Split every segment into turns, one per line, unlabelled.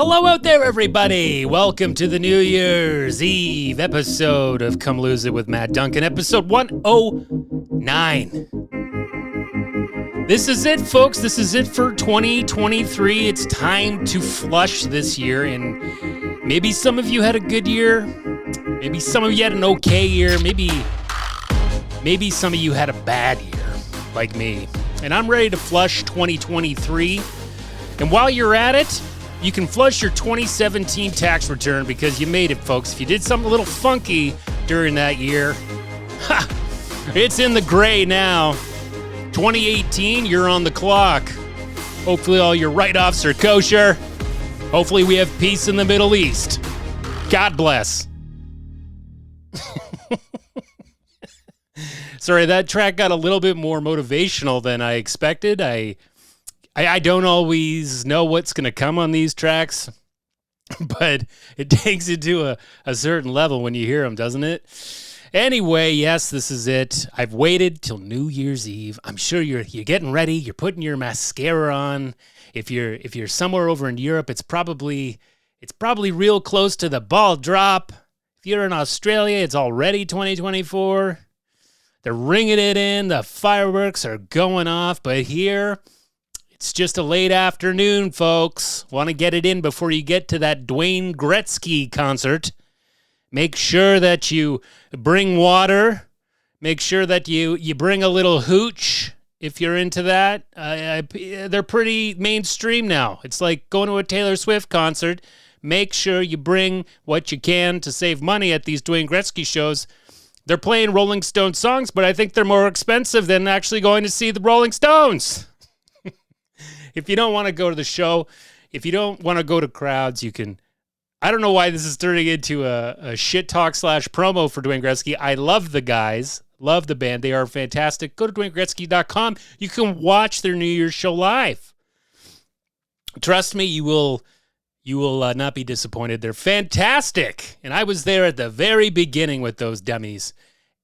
Hello out there, everybody! Welcome to the New Year's Eve episode of Come Lose It with Matt Duncan, episode 109. This is it, folks. This is it for 2023. It's time to flush this year, and maybe some of you had a good year. Maybe some of you had an okay year. Maybe some of you had a bad year, like me. And I'm ready to flush 2023. And while you're at it, you can flush your 2017 tax return because you made it, folks. If you did something a little funky during that year, it's in the gray now. 2018, you're on the clock. Hopefully all your write-offs are kosher. Hopefully we have peace in the Middle East. God bless. Sorry, that track got a little bit more motivational than I expected. I don't always know what's going to come on these tracks, but it takes it to a certain level when you hear them, doesn't it? Anyway, yes, this is it. I've waited till New Year's Eve. I'm sure you're getting ready. You're putting your mascara on. If you're somewhere over in Europe, it's probably real close to the ball drop. If you're in Australia, it's already 2024. They're ringing it in. The fireworks are going off, but here it's just a late afternoon, folks. Want to get it in before you get to that Dwayne Gretzky concert. Make sure that you bring water. Make sure that you bring a little hooch if you're into that. They're pretty mainstream now. It's like going to a Taylor Swift concert. Make sure you bring what you can to save money at these Dwayne Gretzky shows. They're playing Rolling Stones songs, but I think they're more expensive than actually going to see the Rolling Stones. If you don't want to go to the show, if you don't want to go to crowds, you can. I don't know why this is turning into a shit talk / promo for Dwayne Gretzky. I love the guys, love the band. They are fantastic. Go to DwayneGretzky.com. You can watch their New Year's show live. Trust me, you will not be disappointed. They're fantastic. And I was there at the very beginning with those dummies.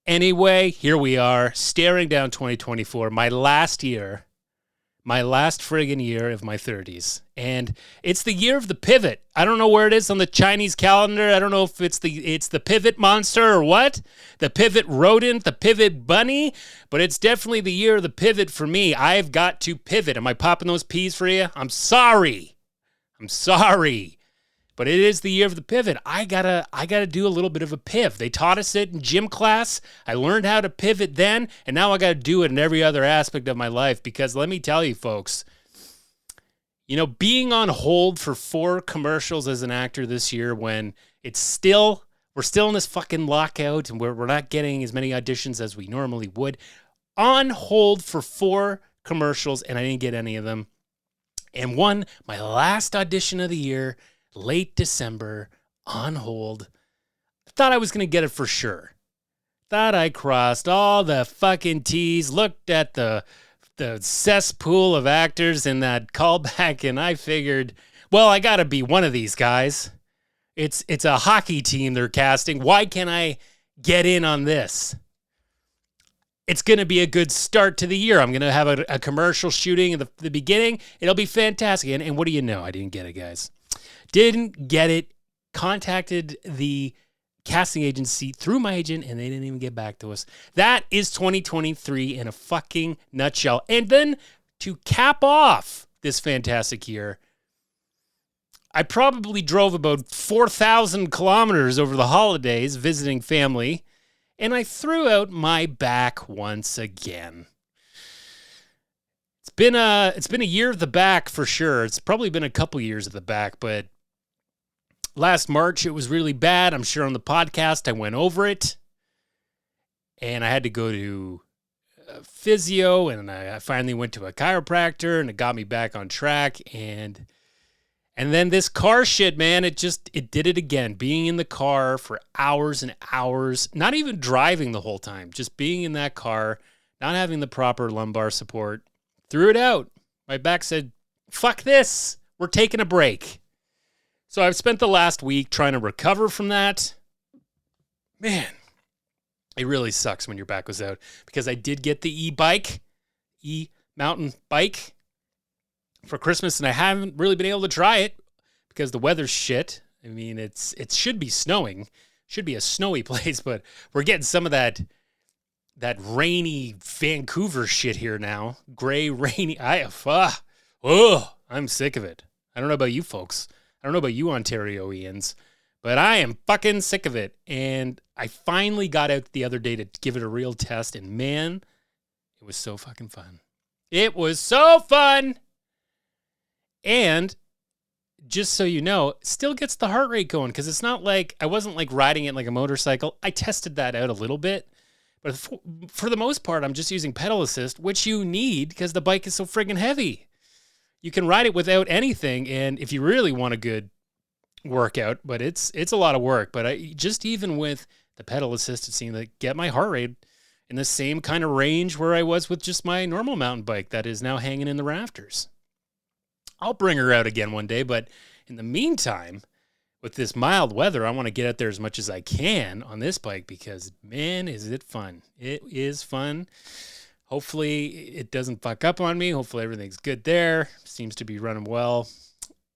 Anyway, here we are, staring down 2024, my last friggin' year of my 30s. And it's the year of the pivot. I don't know where it is on the Chinese calendar. I don't know if it's the pivot monster or what. The pivot rodent, the pivot bunny. But it's definitely the year of the pivot for me. I've got to pivot. Am I popping those peas for you? I'm sorry. But it is the year of the pivot. I gotta do a little bit of a piv. They taught us it in gym class. I learned how to pivot then, and now I gotta do it in every other aspect of my life. Because let me tell you, folks, being on hold for 4 commercials as an actor this year when we're still in this fucking lockout and we're not getting as many auditions as we normally would. On hold for 4 commercials, and I didn't get any of them. And my last audition of the year, late December, on hold. Thought I was going to get it for sure. Thought I crossed all the fucking T's, looked at the cesspool of actors in that callback, and I figured, well, I got to be one of these guys. It's a hockey team they're casting. Why can't I get in on this? It's going to be a good start to the year. I'm going to have a commercial shooting at the beginning. It'll be fantastic. And what do you know? I didn't get it, guys. Didn't get it. Contacted the casting agency through my agent, and they didn't even get back to us. That is 2023 in a fucking nutshell. And then to cap off this fantastic year, I probably drove about 4,000 kilometers over the holidays visiting family, and I threw out my back once again. It's been a year of the back for sure. It's probably been a couple years of the back, but last March it was really bad. I'm sure on the podcast I went over it, and I had to go to physio, and I finally went to a chiropractor, and it got me back on track. And then this car shit, man, it did it again. Being in the car for hours and hours, not even driving the whole time, just being in that car, not having the proper lumbar support, threw it out. My back said, fuck this, we're taking a break. So I've spent the last week trying to recover from that. Man, it really sucks when your back goes out, because I did get the e-mountain bike for Christmas, and I haven't really been able to try it because the weather's shit. I mean, it should be snowing, should be a snowy place, but we're getting some of that rainy Vancouver shit here now. Gray, rainy. I'm sick of it. I don't know about you folks. I don't know about you Ontarians, but I am fucking sick of it. And I finally got out the other day to give it a real test, and man, it was so fucking fun. It was so fun. And just so you know, it still gets the heart rate going, because it's not like I wasn't like riding it like a motorcycle. I tested that out a little bit, but for the most part, I'm just using pedal assist, which you need because the bike is so friggin' heavy. You can ride it without anything, and if you really want a good workout, but it's a lot of work. But I just, even with the pedal assist, it seemed to get my heart rate in the same kind of range where I was with just my normal mountain bike that is now hanging in the rafters. I'll bring her out again one day, but in the meantime, with this mild weather, I want to get out there as much as I can on this bike because, man, is it fun. It is fun. Hopefully it doesn't fuck up on me. Hopefully everything's good there. Seems to be running well.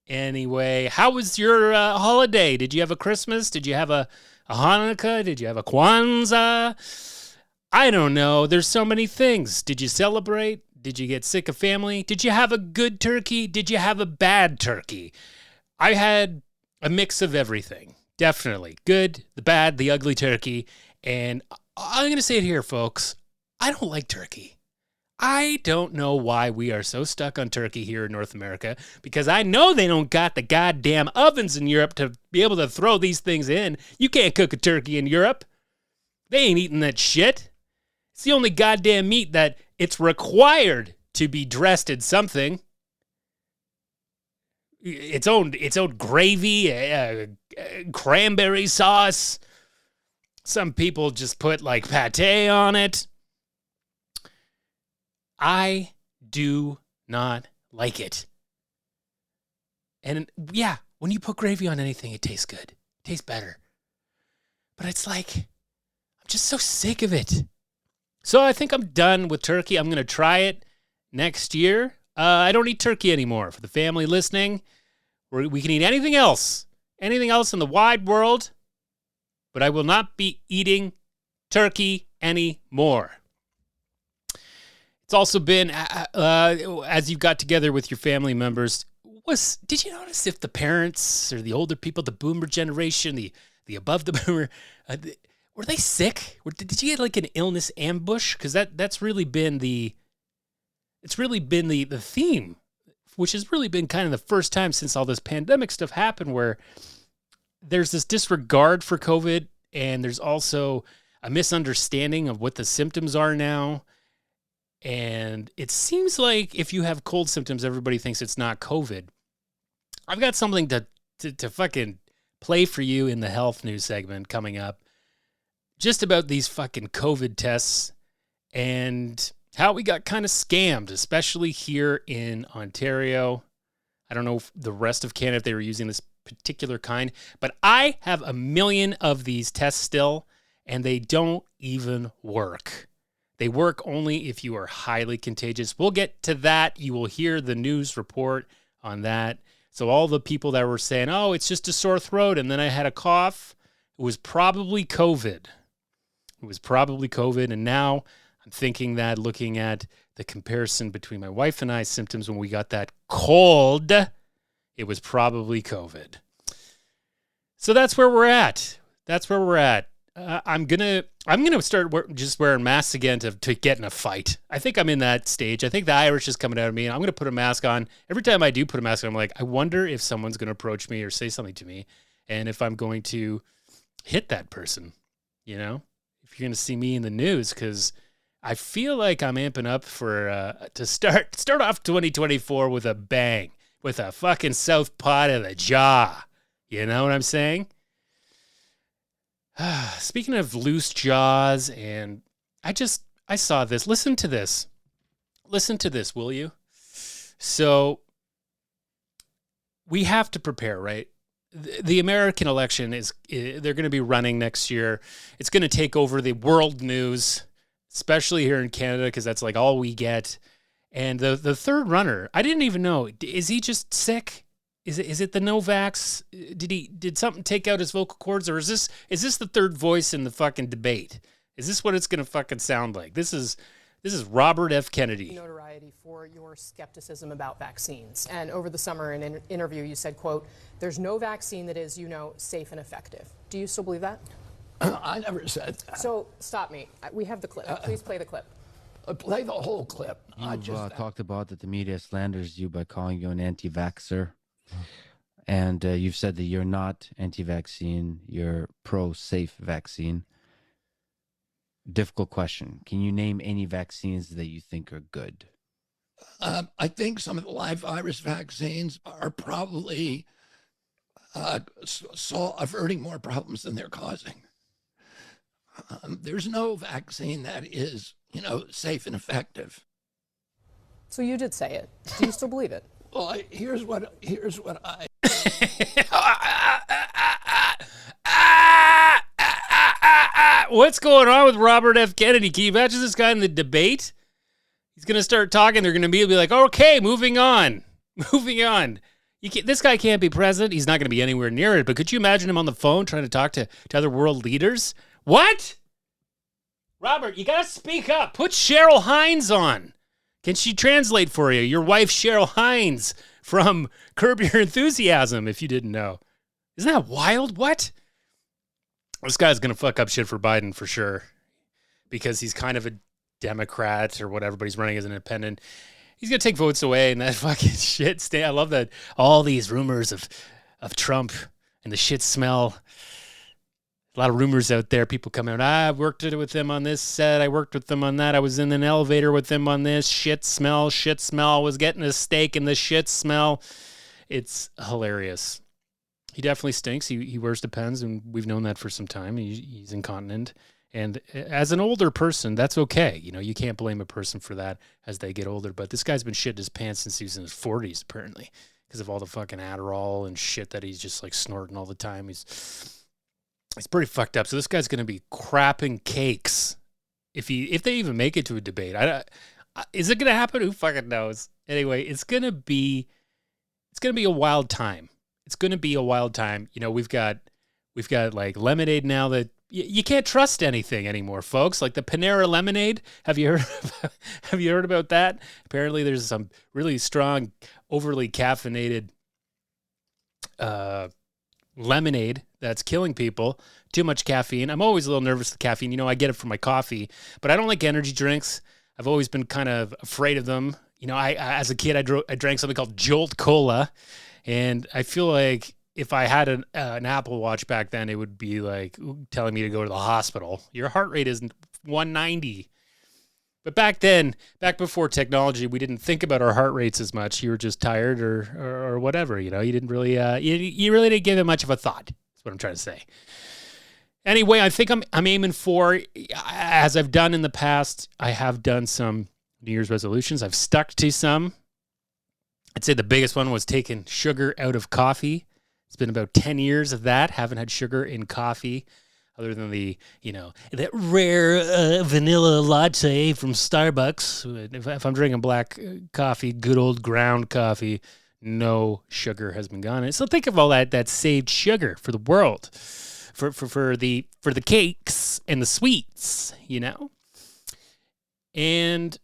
Anyway, how was your holiday? Did you have a Christmas? Did you have a Hanukkah? Did you have a Kwanzaa? I don't know. There's so many things. Did you celebrate? Did you get sick of family? Did you have a good turkey? Did you have a bad turkey? I had a mix of everything. Definitely. Good, the bad, the ugly turkey. And I'm going to say it here, folks. I don't like turkey. I don't know why we are so stuck on turkey here in North America, because I know they don't got the goddamn ovens in Europe to be able to throw these things in. You can't cook a turkey in Europe. They ain't eating that shit. It's the only goddamn meat that it's required to be dressed in something. Its own gravy, cranberry sauce. Some people just put like pate on it. I do not like it. And yeah, when you put gravy on anything, it tastes good. It tastes better. But it's like, I'm just so sick of it. So I think I'm done with turkey. I'm going to try it next year. I don't eat turkey anymore. For the family listening, we can eat anything else in the wide world, but I will not be eating turkey anymore. It's also been, as you got together with your family members, did you notice if the parents or the older people, the boomer generation, the above the boomer, were they sick? Did you get like an illness ambush? Because that's really been the theme, which has really been kind of the first time since all this pandemic stuff happened where there's this disregard for COVID, and there's also a misunderstanding of what the symptoms are now. And it seems like if you have cold symptoms, everybody thinks it's not COVID. I've got something to fucking play for you in the health news segment coming up, just about these fucking COVID tests and how we got kind of scammed, especially here in Ontario. I don't know if the rest of Canada, if they were using this particular kind, but I have a million of these tests still, and they don't even work. They work only if you are highly contagious. We'll get to that. You will hear the news report on that. So all the people that were saying, oh, it's just a sore throat, and then I had a cough, it was probably COVID. And now I'm thinking that, looking at the comparison between my wife and I's symptoms when we got that cold, it was probably COVID. So that's where we're at. I'm gonna start just wearing masks again to get in a fight. I think I'm in that stage. I think the Irish is coming out of me, and I'm gonna put a mask on. Every time I do put a mask on, I'm like, I wonder if someone's gonna approach me or say something to me, and if I'm going to hit that person. You know, if you're gonna see me in the news, because I feel like I'm amping up for to start off 2024 with a bang, with a fucking southpaw to the jaw. You know what I'm saying? Speaking of loose jaws, and I saw this. Listen to this, will you? So we have to prepare, right? The American election they're going to be running next year. It's going to take over the world news, especially here in Canada, because that's like all we get. And the third runner, I didn't even know, is he just sick? Is it the Novaks? Did something take out his vocal cords, or is this the third voice in the fucking debate? Is this what it's gonna fucking sound like? This is Robert F. Kennedy.
Notoriety for your skepticism about vaccines. And over the summer in an interview, you said, quote, "There's no vaccine that is, safe and effective." Do you still believe that?
I never said that.
So stop me. We have the clip. Please play the clip.
Play the whole clip.
You've talked about that the media slanders you by calling you an anti-vaxxer. And you've said that you're not anti-vaccine, you're pro-safe vaccine. Difficult question. Can you name any vaccines that you think are good?
I think some of the live virus vaccines are probably averting more problems than they're causing. There's no vaccine that is, safe and effective.
So you did say it. Do you still believe it?
Well, here's what I.
What's going on with Robert F. Kennedy? Can you imagine this guy in the debate? He's going to start talking. They're going to be like, okay, moving on. Moving on. This guy can't be president. He's not going to be anywhere near it. But could you imagine him on the phone trying to talk to other world leaders? What? Robert, you got to speak up. Put Cheryl Hines on. Can she translate for you? Your wife, Cheryl Hines from Curb Your Enthusiasm, if you didn't know. Isn't that wild? What? This guy's going to fuck up shit for Biden for sure because he's kind of a Democrat or whatever, but he's running as an independent. He's going to take votes away and that fucking shit. I love that all these rumors of Trump and the shit smell. A lot of rumors out there. People come out, I worked with him on this set. I worked with them on that. I was in an elevator with him on this. Shit smell. I was getting a steak in the shit smell. It's hilarious. He definitely stinks. He wears Depends, and we've known that for some time. He's incontinent. And as an older person, that's okay. You can't blame a person for that as they get older. But this guy's been shitting his pants since he was in his 40s, apparently, because of all the fucking Adderall and shit that he's just like snorting all the time. He's pretty fucked up. So this guy's going to be crapping cakes if they even make it to a debate. Is it going to happen? Who fucking knows? Anyway, it's going to be a wild time. It's going to be a wild time. We've got like lemonade now that you can't trust anything anymore, folks. Like the Panera lemonade. Have you heard about that? Apparently there's some really strong, overly caffeinated lemonade that's killing people. Too much caffeine. I'm always a little nervous with caffeine. I get it from my coffee, but I don't like energy drinks. I've always been kind of afraid of them. I as a kid, I drank something called Jolt Cola. And I feel like if I had an Apple Watch back then, it would be like telling me to go to the hospital. Your heart rate is 190. But back then, back before technology, we didn't think about our heart rates as much. You were just tired or whatever. You didn't really you really didn't give it much of a thought. That's what I'm trying to say. Anyway, I think I'm aiming for, as I've done in the past, I have done some New Year's resolutions. I've stuck to some. I'd say the biggest one was taking sugar out of coffee. It's been about 10 years of that. Haven't had sugar in coffee other than that rare vanilla latte from Starbucks. If I'm drinking black coffee, good old ground coffee, no sugar has been gone in it. So think of all that saved sugar for the world, for the cakes and the sweets, And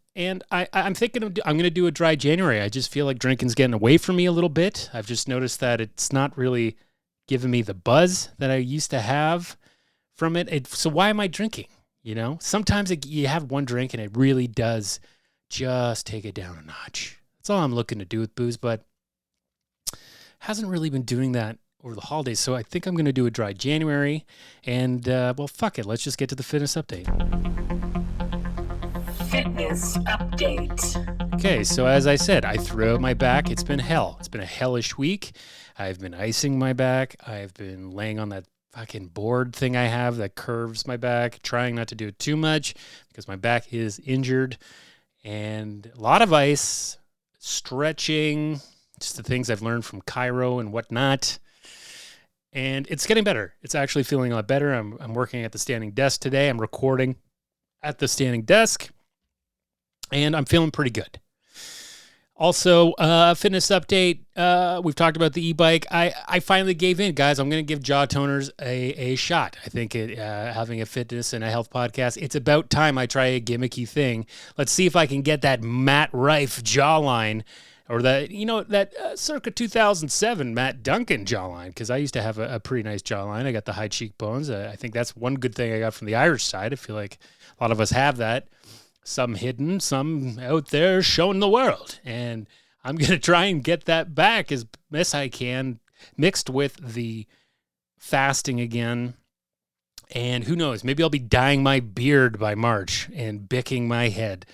I'm thinking I'm going to do a dry January. I just feel like drinking's getting away from me a little bit. I've just noticed that it's not really giving me the buzz that I used to have from it. So why am I drinking? Sometimes you have one drink and it really does just take it down a notch. That's all I'm looking to do with booze, but hasn't really been doing that over the holidays. So I think I'm going to do a dry January. And, fuck it. Let's just get to the fitness update.
Fitness update.
Okay, so as I said, I threw out my back. It's been hell. It's been a hellish week. I've been icing my back. I've been laying on that fucking board thing I have that curves my back, trying not to do it too much because my back is injured. And a lot of ice, stretching, just the things I've learned from Cairo and whatnot. And it's getting better. It's actually feeling a lot better. I'm working at the standing desk today. I'm recording at the standing desk. And I'm feeling pretty good. Also, fitness update. We've talked about the e-bike. I finally gave in, guys. I'm going to give Jaw Toners a shot. I think having a fitness and a health podcast, it's about time I try a gimmicky thing. Let's see if I can get that Matt Rife jawline, or that circa 2007 Matt Duncan jawline, because I used to have a pretty nice jawline. I got the high cheekbones. I think that's one good thing I got from the Irish side. I feel like a lot of us have that. Some hidden, some out there showing the world. And I'm going to try and get that back as best I can, mixed with the fasting again. And who knows, maybe I'll be dyeing my beard by March and bicking my head.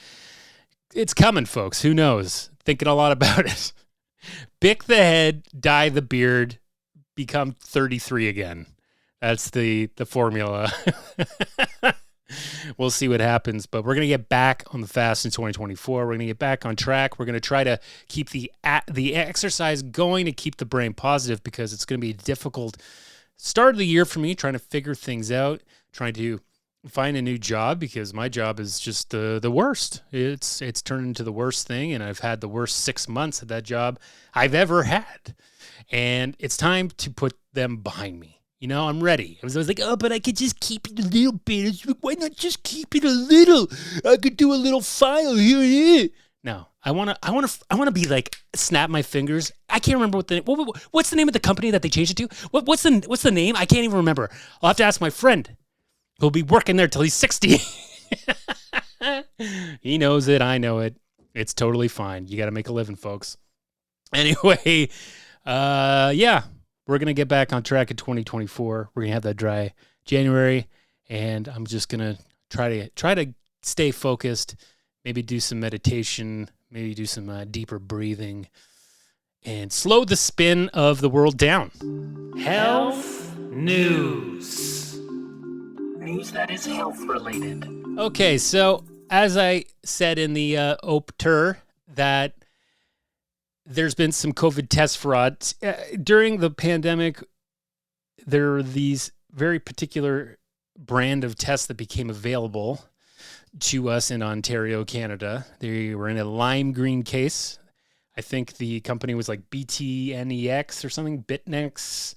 It's coming, folks. Who knows? Thinking a lot about it. Bick the head, dye the beard, become 33 again. That's the formula. We'll see what happens, but we're going to get back on the fast in 2024. We're going to get back on track. We're going to try to keep the exercise going to keep the brain positive, because it's going to be a difficult start of the year for me, trying to figure things out, trying to find a new job, because my job is just the worst. It's turned into the worst thing, and I've had the worst 6 months at that job I've ever had. And it's time to put them behind me. You know, I'm ready. I was like, oh, but I could just keep it a little bit. It's like, why not just keep it a little? I could do a little file here and here. No, I want to be like, snap my fingers. I can't remember what's the name of the company that they changed it to? What's the name? I can't even remember. I'll have to ask my friend who'll be working there till he's 60. He knows it. I know it. It's totally fine. You got to make a living, folks. Anyway, yeah. We're going to get back on track in 2024. We're going to have that dry January, and I'm just going to try to stay focused, maybe do some meditation, maybe do some deeper breathing, and slow the spin of the world down.
Health news. News that is health related.
Okay, so as I said in the opener, that there's been some COVID test fraud. During the pandemic, there are these very particular brand of tests that became available to us in Ontario, Canada. They were in a lime green case. I think the company was like BTNEX or something, Bitnex.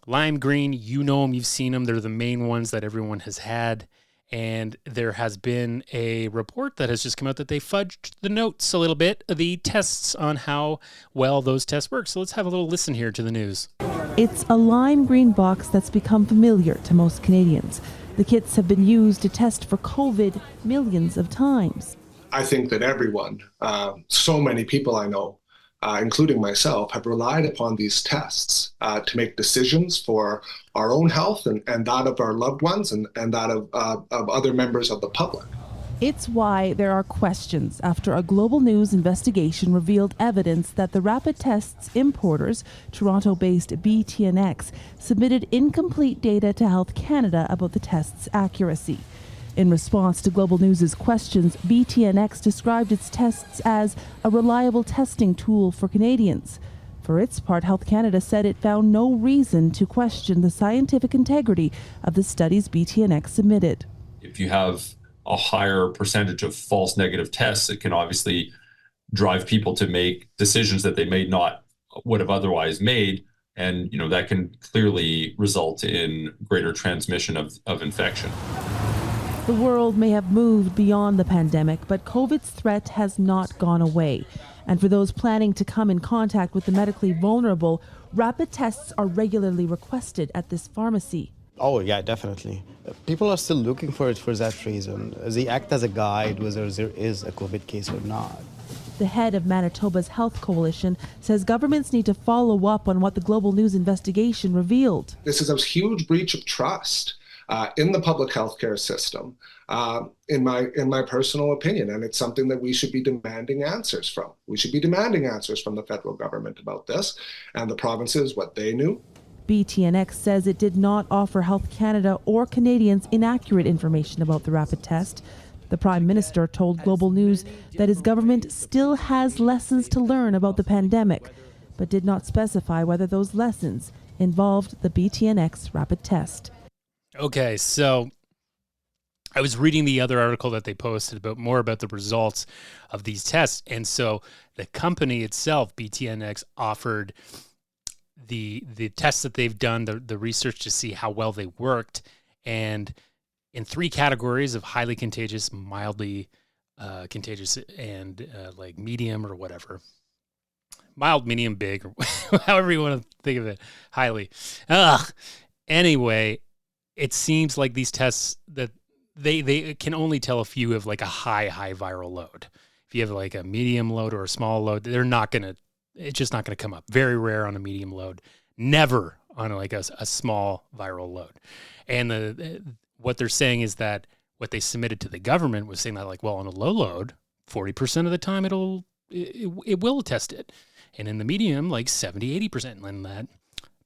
Lime green, you know them, you've seen them. They're the main ones that everyone has had. And there has been a report that has just come out that they fudged the notes a little bit, the tests on how well those tests work. So let's have a little listen here to the news.
It's a lime green box that's become familiar to most Canadians. The kits have been used to test for COVID millions of times.
I think that everyone, so many people I know, including myself, have relied upon these tests to make decisions for our own health and that of our loved ones and that of other members of the public.
It's why there are questions after a Global News investigation revealed evidence that the rapid tests importers, Toronto-based BTNX, submitted incomplete data to Health Canada about the test's accuracy. In response to Global News' questions, BTNX described its tests as a reliable testing tool for Canadians. For its part, Health Canada said it found no reason to question the scientific integrity of the studies BTNX submitted.
If you have a higher percentage of false negative tests, it can obviously drive people to make decisions that they may not would have otherwise made. And, that can clearly result in greater transmission of infection.
The world may have moved beyond the pandemic, but COVID's threat has not gone away. And for those planning to come in contact with the medically vulnerable, rapid tests are regularly requested at this pharmacy.
Oh, yeah, definitely. People are still looking for it for that reason. They act as a guide whether there is a COVID case or not.
The head of Manitoba's Health Coalition says governments need to follow up on what the Global News investigation revealed.
This is a huge breach of trust in the public healthcare system, in my personal opinion, and it's something that we should be demanding answers from. We should be demanding answers from the federal government about this, and the provinces, what they knew.
BTNX says it did not offer Health Canada or Canadians inaccurate information about the rapid test. The Prime Minister told Global News that his government still has lessons to learn about the pandemic, but did not specify whether those lessons involved the BTNX rapid test.
Okay, so I was reading the other article that they posted about more about the results of these tests. And so the company itself, BTNX, offered the tests that they've done, the research to see how well they worked. And in 3 categories of highly contagious, mildly contagious, and like medium or whatever. Mild, medium, big, or however you want to think of it. Highly. Anyway, it seems like these tests that they can only tell if you have like a high viral load. If you have like a medium load or a small load, it's just not gonna come up. Very rare on a medium load. Never on like a small viral load. And what they're saying is that what they submitted to the government was saying that like, well, on a low load, 40% of the time it will test it. And in the medium, like 70, 80%. And that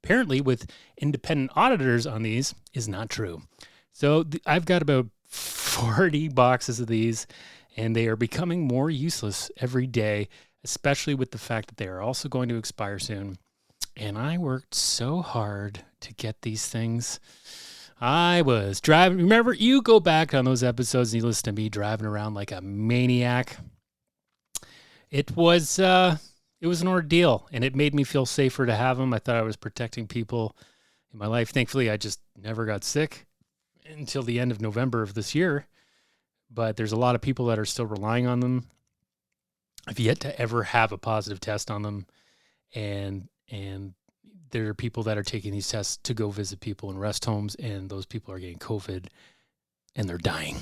apparently with independent auditors on these is not true. So I've got about 40 boxes of these, and they are becoming more useless every day, especially with the fact that they are also going to expire soon. And I worked so hard to get these things. I was driving. Remember, you go back on those episodes and you listen to me driving around like a maniac. It was an ordeal, and it made me feel safer to have them. I thought I was protecting people in my life. Thankfully, I just never got sick until the end of November of this year. But there's a lot of people that are still relying on them. I've yet to ever have a positive test on them, and there are people that are taking these tests to go visit people in rest homes, and those people are getting COVID, and they're dying.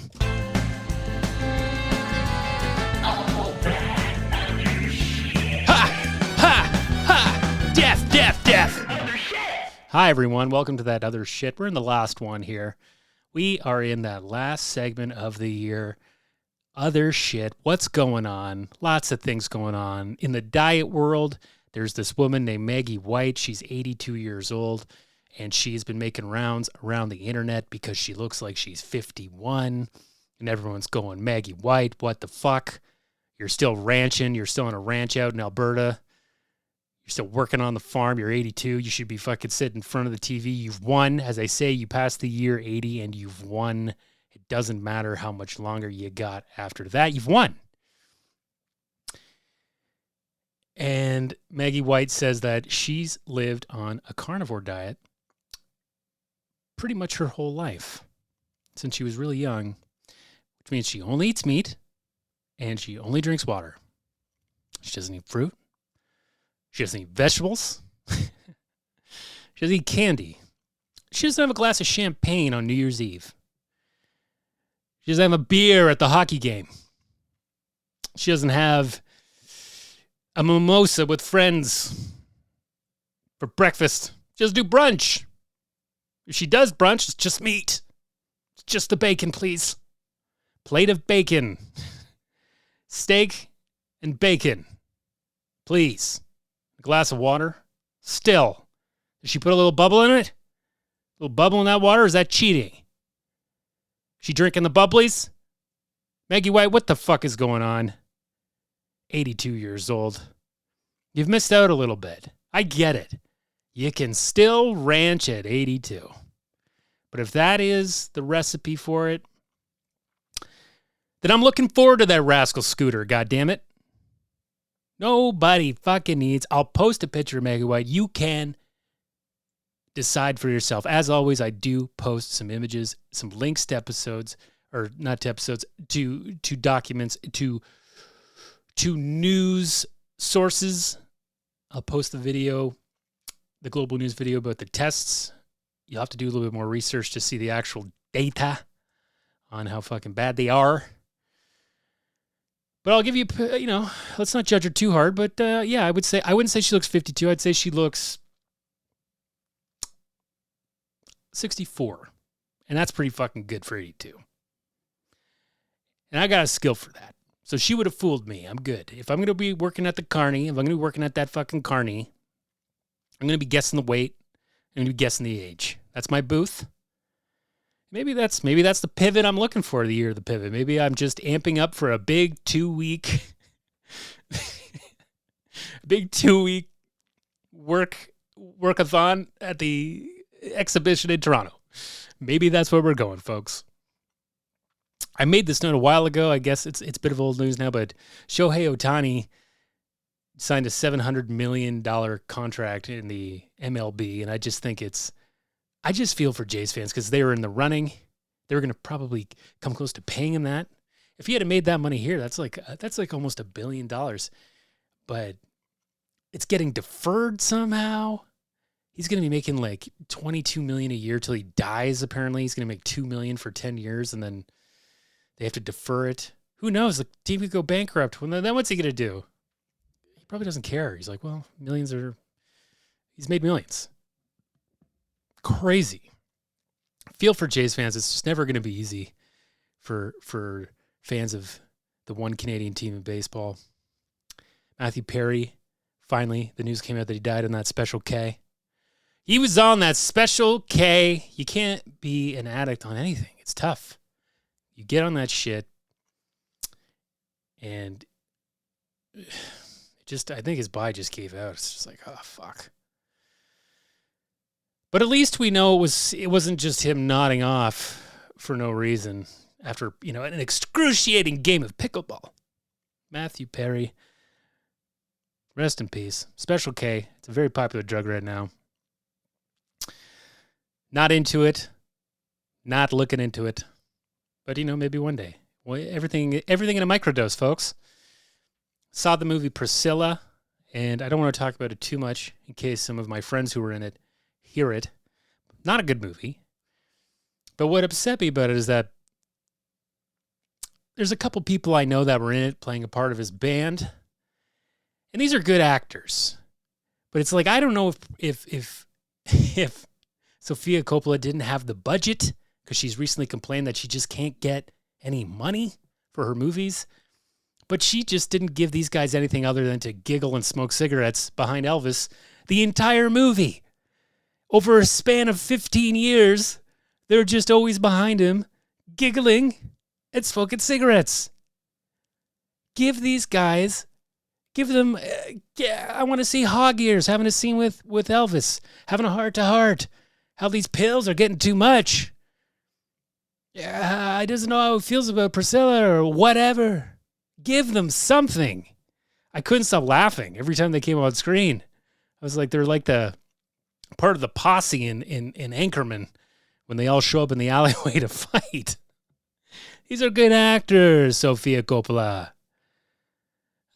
Death. Hi, everyone. Welcome to That Other Shit. We're in the last one here. We are in that last segment of the year. Other shit. What's going on? Lots of things going on. In the diet world, there's this woman named Maggie White. She's 82 years old, and she's been making rounds around the internet because she looks like she's 51, and everyone's going, Maggie White, what the fuck? You're still ranching. You're still on a ranch out in Alberta. You're still working on the farm. You're 82. You should be fucking sitting in front of the TV. You've won. As I say, you passed the year 80 and you've won. It doesn't matter how much longer you got after that. You've won. And Maggie White says that she's lived on a carnivore diet pretty much her whole life since she was really young, which means she only eats meat and she only drinks water. She doesn't eat fruit. She doesn't eat vegetables. She doesn't eat candy. She doesn't have a glass of champagne on New Year's Eve. She doesn't have a beer at the hockey game. She doesn't have a mimosa with friends for breakfast. She doesn't do brunch. If she does brunch, it's just meat. It's just the bacon, please. Plate of bacon. Steak and bacon. Please. A glass of water. Still. Did she put a little bubble in it? A little bubble in that water? Or is that cheating? She drinking the bubblies? Maggie White, what the fuck is going on? 82 years old. You've missed out a little bit. I get it. You can still ranch at 82. But if that is the recipe for it, then I'm looking forward to that rascal scooter, goddammit. Nobody fucking needs. I'll post a picture of Maggie White. You can decide for yourself. As always, I do post some images, some links to episodes, or not to episodes, to documents, to news sources. I'll post the video, the Global News video about the tests. You'll have to do a little bit more research to see the actual data on how fucking bad they are. But I'll give you, let's not judge her too hard. But yeah, I wouldn't say she looks 52. I'd say she looks 64. And that's pretty fucking good for 82. And I got a skill for that. So she would have fooled me. I'm good. If I'm going to be working at the carny, if I'm going to be working at that fucking carny, I'm going to be guessing the weight. I'm going to be guessing the age. That's my booth. Maybe that's the pivot I'm looking for, the year of the pivot. Maybe I'm just amping up for a big 2-week workathon at the exhibition in Toronto. Maybe that's where we're going, folks. I made this note a while ago. I guess it's a bit of old news now, but Shohei Ohtani signed a $700 million contract in the MLB, and I just think I just feel for Jays fans because they were in the running. They were going to probably come close to paying him that. If he had made that money here, that's like almost $1 billion. But it's getting deferred somehow. He's going to be making like $22 million a year till he dies. Apparently, he's going to make $2 million for 10 years, and then they have to defer it. Who knows? The team could go bankrupt. Well, then what's he going to do? He probably doesn't care. He's like, well, he's made millions. Crazy. Feel for Jays fans. It's just never going to be easy for fans of the one Canadian team in baseball. Matthew Perry, finally, the news came out that he died on that Special K. He was on that Special K. You can't be an addict on anything. It's tough. You get on that shit, and I think his body just gave out. It's just like, oh, fuck. But at least we know it wasn't just him nodding off for no reason after, an excruciating game of pickleball. Matthew Perry, rest in peace. Special K, it's a very popular drug right now. Not into it, not looking into it, but maybe one day. Well, everything in a microdose, folks. Saw the movie Priscilla, and I don't want to talk about it too much in case some of my friends who were in it hear it. Not a good movie. But what upset me about it is that there's a couple people I know that were in it playing a part of his band. And these are good actors. But it's like, I don't know if Sofia Coppola didn't have the budget because she's recently complained that she just can't get any money for her movies. But she just didn't give these guys anything other than to giggle and smoke cigarettes behind Elvis the entire movie. Over a span of 15 years, they're just always behind him, giggling and smoking cigarettes. Give them, I want to see hog ears, having a scene with Elvis, having a heart-to-heart, how these pills are getting too much. Yeah, I doesn't know how he feels about Priscilla or whatever. Give them something. I couldn't stop laughing every time they came on screen. I was like, they're like the part of the posse in Anchorman when they all show up in the alleyway to fight. These are good actors, Sofia Coppola.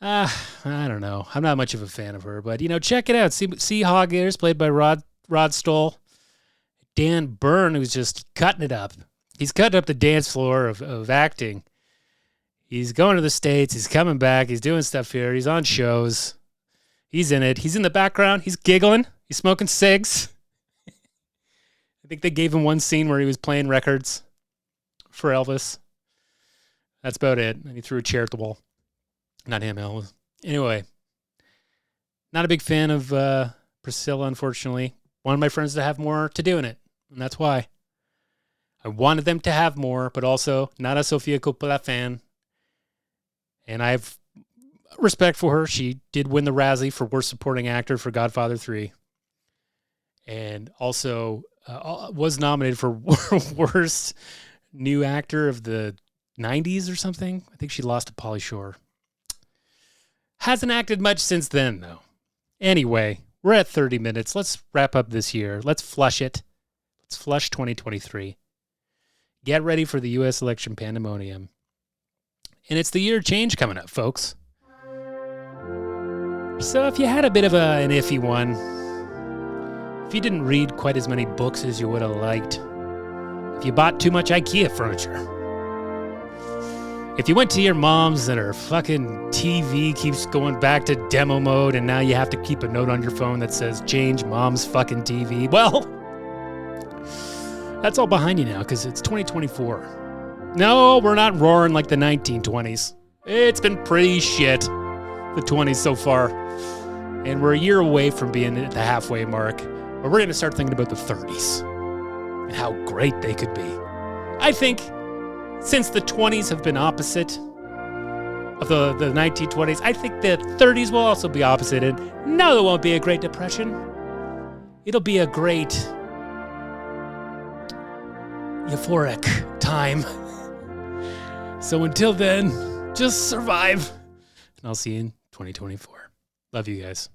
I don't know. I'm not much of a fan of her, but, check it out. See Hog Ears, played by Rod Stoll. Dan Byrne, who's just cutting it up. He's cutting up the dance floor of acting. He's going to the States. He's coming back. He's doing stuff here. He's on shows. He's in it. He's in the background. He's giggling. He's smoking cigs. I think they gave him one scene where he was playing records for Elvis. That's about it. And he threw a chair at the wall. Not him, Elvis. Anyway, not a big fan of Priscilla, unfortunately. Wanted my friends to have more to do in it, and that's why. I wanted them to have more, but also not a Sofia Coppola fan. And I have respect for her. She did win the Razzie for Worst Supporting Actor for Godfather 3. And also was nominated for Worst New Actor of the 90s or something. I think she lost to Pauly Shore. Hasn't acted much since then, though. Anyway, we're at 30 minutes. Let's wrap up this year. Let's flush it. Let's flush 2023. Get ready for the U.S. election pandemonium. And it's the year of change coming up, folks. So if you had a bit of an iffy one, if you didn't read quite as many books as you would have liked, if you bought too much IKEA furniture, if you went to your mom's and her fucking TV keeps going back to demo mode and now you have to keep a note on your phone that says, change mom's fucking TV, well, that's all behind you now because it's 2024. No, we're not roaring like the 1920s. It's been pretty shit, the 20s so far. And we're a year away from being at the halfway mark, where we're going to start thinking about the 30s and how great they could be. I think since the 20s have been opposite of the 1920s, I think the 30s will also be opposite. And no, there won't be a Great Depression. It'll be a great euphoric time. So until then, just survive. And I'll see you in 2024. Love you guys.